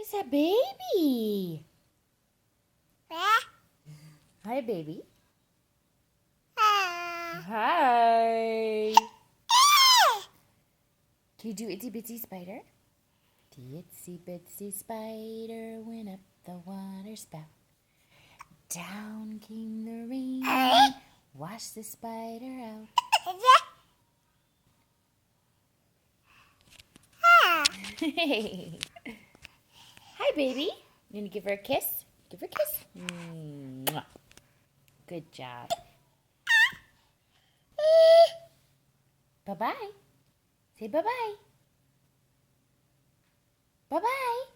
It's a baby. Hi, baby. Hi. Can you do itsy bitsy spider? The itsy bitsy spider went up the water spout. Down came the rain, washed the spider out. Hi, baby. You gonna give her a kiss? Give her a kiss. Mwah. Good job. Bye-bye. Say bye-bye. Bye-bye.